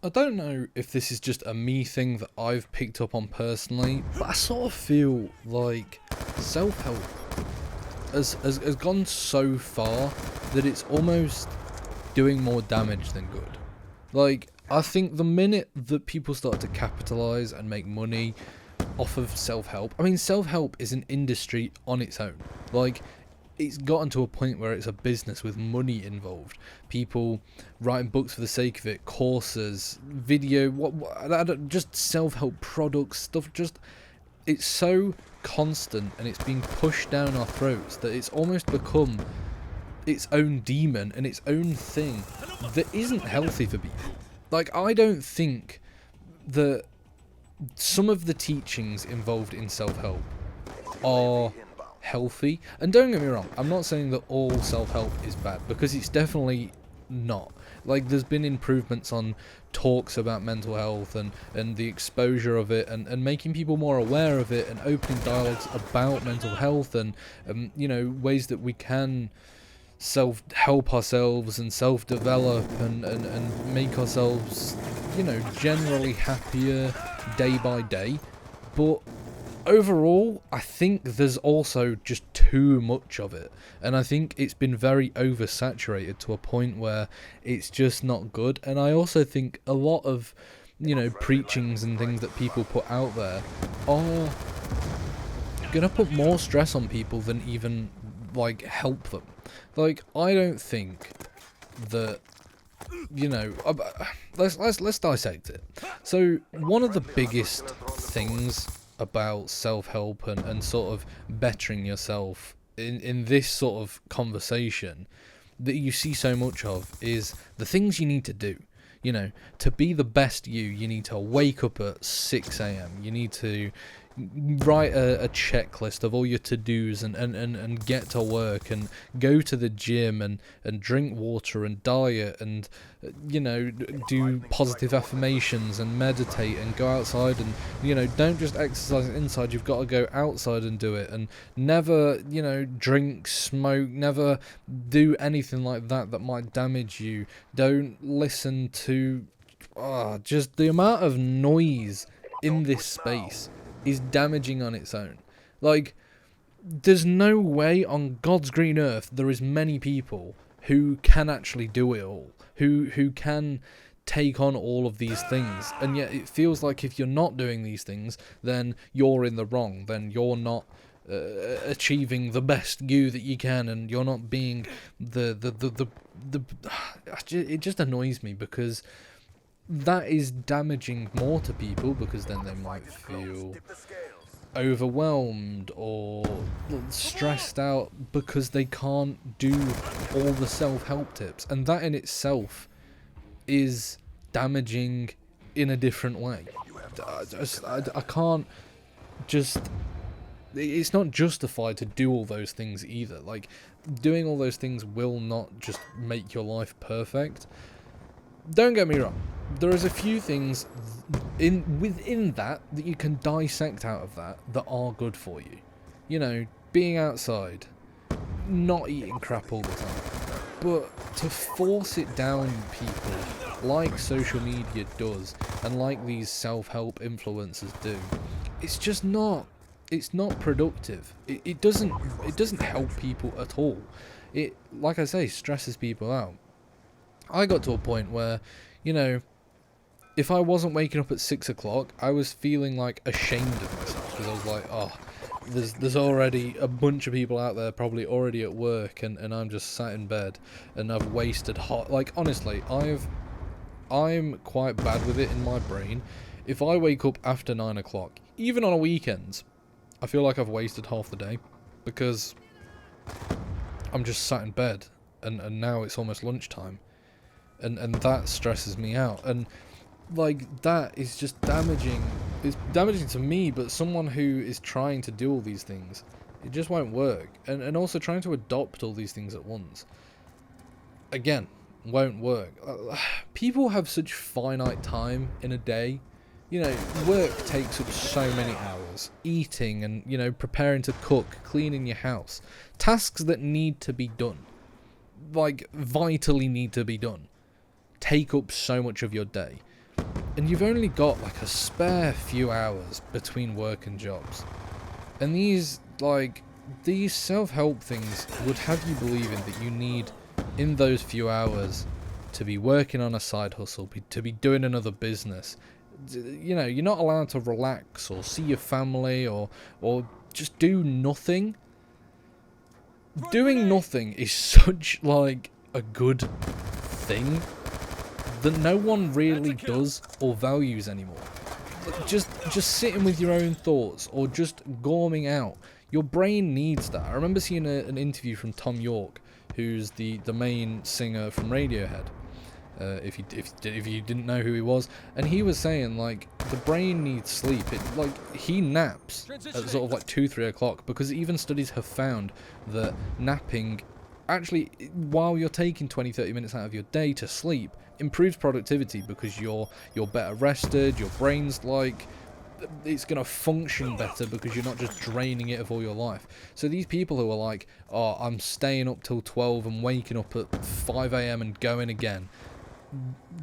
I don't know if this is just a me thing that I've picked up on personally, but I sort of feel like self-help has gone so far that it's almost doing more damage than good. Like, I think the minute that people start to capitalise and make money off of self-help, I mean, self-help is an industry on its own. Like, it's gotten to a point where it's a business with money involved. People writing books for the sake of it, courses, video, just self-help products, stuff. Just it's so constant and it's being pushed down our throats that it's almost become its own demon and its own thing that isn't healthy for people. Like, I don't think that some of the teachings involved in self-help are healthy. And don't get me wrong, I'm not saying that all self-help is bad, because it's definitely not. Like, there's been improvements on talks about mental health and the exposure of it, and making people more aware of it, and opening dialogues about mental health, and you know, ways that we can self-help ourselves and self-develop and make ourselves, you know, generally happier day by day. But overall, I think there's also just too much of it, and I think it's been very oversaturated to a point where it's just not good. And I also think a lot of, you know, preachings and things that people put out there are gonna put more stress on people than even, like, help them. Like, I don't think that, you know, let's dissect it. So one of the biggest things about self-help and sort of bettering yourself in this sort of conversation that you see so much of is the things you need to do. You know, to be the best you need to wake up at 6 a.m. You need to write a checklist of all your to-dos and get to work and go to the gym and drink water and diet and, you know, do positive affirmations and meditate and go outside and, you know, don't just exercise inside, you've got to go outside and do it, and never, you know, drink, smoke, never do anything like that that might damage you. Don't listen to just the amount of noise in this space is damaging on its own. Like, there's no way on God's green earth there is many people who can actually do it all, who can take on all of these things, and yet it feels like if you're not doing these things, then you're in the wrong, then you're not achieving the best you that you can, and you're not being the it just annoys me, because that is damaging more to people, because then they might feel overwhelmed or stressed out because they can't do all the self-help tips, and that in itself is damaging in a different way. I can't just, it's not justified to do all those things either. Like, doing all those things will not just make your life perfect. Don't get me wrong, there is a few things within that you can dissect out of that are good for you. You know, being outside, not eating crap all the time. But to force it down people, like social media does, and like these self-help influencers do, it's just not, it's not productive. It doesn't help people at all. It, like I say, stresses people out. I got to a point where, you know, if I wasn't waking up at 6 o'clock, I was feeling like ashamed of myself, because I was like, oh, there's already a bunch of people out there probably already at work, and I'm just sat in bed and I've wasted like, honestly, I'm quite bad with it in my brain. If I wake up after 9 o'clock, even on a weekend, I feel like I've wasted half the day, because I'm just sat in bed and now it's almost lunchtime. And that stresses me out, and like, that is just damaging. It's damaging to me, but someone who is trying to do all these things, it just won't work. And also trying to adopt all these things at once, again, won't work. People have such finite time in a day. You know, work takes up so many hours. Eating and, you know, preparing to cook, cleaning your house, tasks that need to be done, like vitally need to be done, take up so much of your day. and you've only got like a spare few hours between work and jobs. And these self-help things would have you believing that you need, in those few hours, to be working on a side hustle, to be doing another business. You know, you're not allowed to relax or see your family or just do nothing. Doing nothing is such like a good thing that no one really does or values anymore. Just sitting with your own thoughts or just gorming out. Your brain needs that. I remember seeing an interview from Tom York, who's the main singer from Radiohead. If you didn't know who he was, and he was saying like the brain needs sleep. He naps at sort of like 2-3 o'clock, because even studies have found that napping, actually, while you're taking 20-30 minutes out of your day to sleep, improves productivity, because you're better rested. Your brain's like, it's going to function better because you're not just draining it of all your life. So these people who are like, oh, I'm staying up till 12 and waking up at 5 a.m. and going again,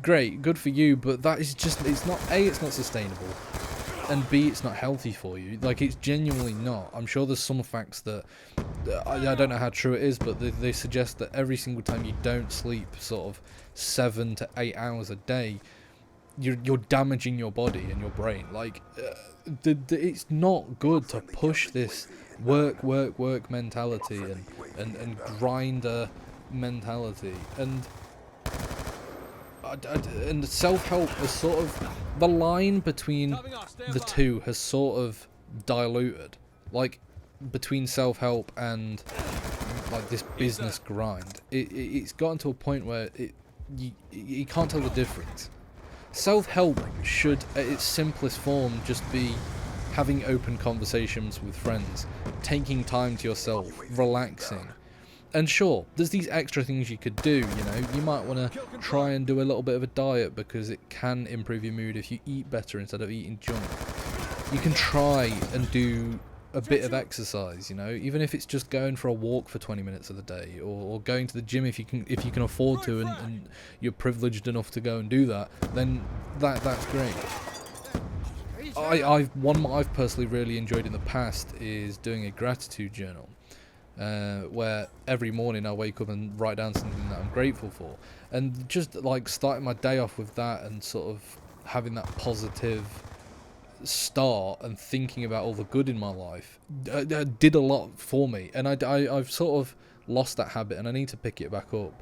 great, good for you, but that is just, it's not, A, it's not sustainable, and B, it's not healthy for you. Like, it's genuinely not. I'm sure there's some facts that, I don't know how true it is, but they suggest that every single time you don't sleep sort of 7 to 8 hours a day, you're damaging your body and your brain. Like, it's not good to push this work mentality and grinder mentality, and self-help is sort of, the line between the two has sort of diluted, like between self-help and like this business grind. It's gotten to a point where you can't tell the difference. Self-help should, at its simplest form, just be having open conversations with friends, taking time to yourself, relaxing. And sure, there's these extra things you could do, you know. You might want to try and do a little bit of a diet, because it can improve your mood if you eat better instead of eating junk. You can try and do a bit of exercise, you know, even if it's just going for a walk for 20 minutes of the day, or going to the gym if you can afford to, and you're privileged enough to go and do that, then that's great. One I've personally really enjoyed in the past is doing a gratitude journal. Where every morning I wake up and write down something that I'm grateful for, and just like starting my day off with that, and sort of having that positive start and thinking about all the good in my life did a lot for me, and I've sort of lost that habit, and I need to pick it back up.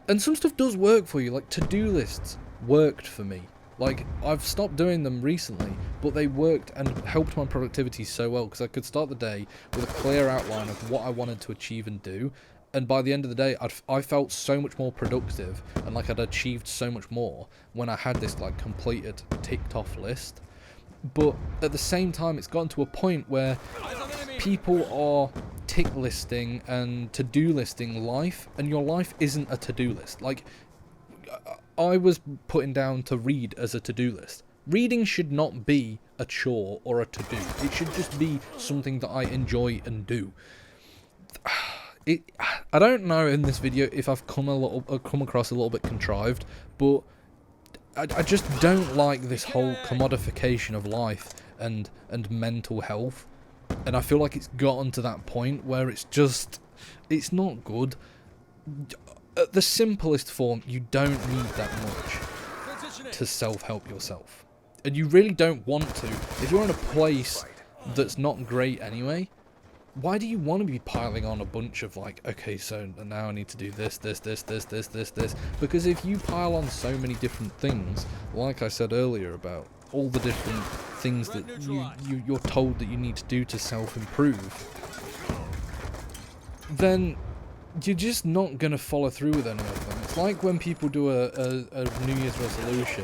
And some stuff does work for you, like to-do lists worked for me. Like, I've stopped doing them recently, but they worked and helped my productivity so well, because I could start the day with a clear outline of what I wanted to achieve and do, and by the end of the day, I felt so much more productive, and like I'd achieved so much more when I had this like completed, ticked off list. But at the same time, it's gotten to a point where people are tick listing and to-do listing life, and your life isn't a to-do list. Like, I was putting down to read as a to-do list. Reading should not be a chore or a to-do. It should just be something that I enjoy and do. I don't know in this video if I've come across a little bit contrived, but I just don't like this whole commodification of life and mental health. And I feel like it's gotten to that point where it's not good. At the simplest form, you don't need that much to self-help yourself. And you really don't want to. If you're in a place that's not great anyway, why do you want to be piling on a bunch of like, okay, so now I need to do this. Because if you pile on so many different things, like I said earlier about all the different things that you're told that you need to do to self-improve, then you're just not going to follow through with any of them. It's like when people do a New Year's resolution,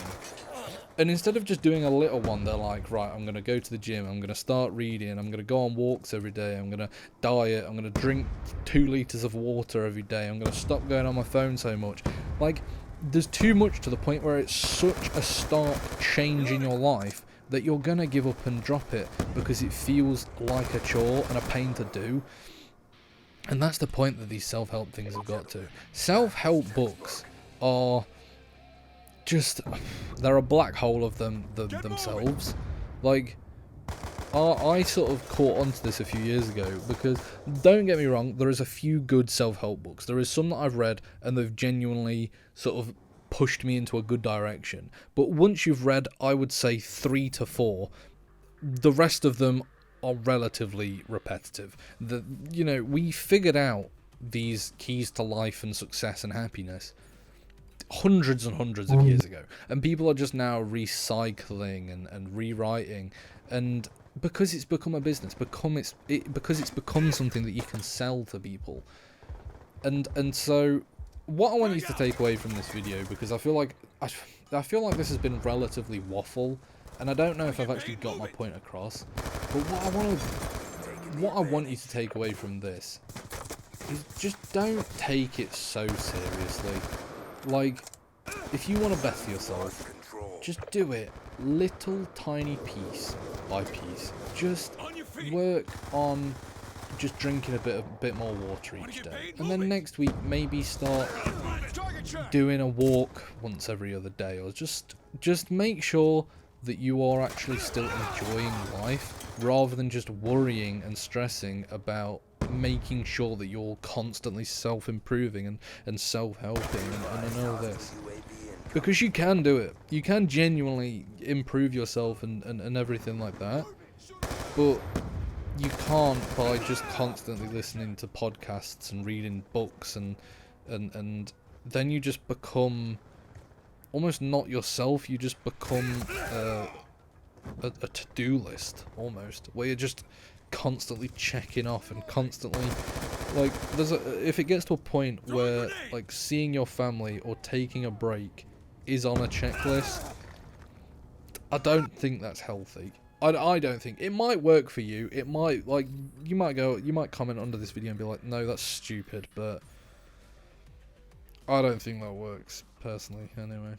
and instead of just doing a little one, they're like, right, I'm going to go to the gym, I'm going to start reading, I'm going to go on walks every day, I'm going to diet, I'm going to drink 2 litres of water every day, I'm going to stop going on my phone so much. Like, there's too much to the point where it's such a stark change in your life that you're going to give up and drop it because it feels like a chore and a pain to do. And that's the point that these self-help things have got to. Self-help books are just, they're a black hole of themselves. Like, I sort of caught onto this a few years ago because, don't get me wrong, there is a few good self-help books. There is some that I've read and they've genuinely sort of pushed me into a good direction. But once you've read, I would say 3 to 4, the rest of them are relatively repetitive. We figured out these keys to life and success and happiness hundreds and hundreds of years ago, and people are just now recycling and rewriting, and because it's become a business, because it's become something that you can sell to people. And so what I want you to take away from this video, because I feel like this has been relatively waffle, and I don't know if I've actually got my point across, but what I want you to take away from this is just don't take it so seriously. Like, if you want to better yourself, just do it little tiny piece by piece. Just work on just drinking a bit more water each day, and then next week maybe start doing a walk once every other day, or just make sure that you are actually still enjoying life rather than just worrying and stressing about making sure that you're constantly self-improving and self-helping and all this. Because you can do it. You can genuinely improve yourself and everything like that. But you can't by just constantly listening to podcasts and reading books and then you just become almost not yourself. You just become a to-do list almost, where you're just constantly checking off and constantly, like, if it gets to a point where like seeing your family or taking a break is on a checklist, I don't think that's healthy. I don't think it might work for you. It might, like, you might comment under this video and be like, no, that's stupid, but I don't think that works personally anyway.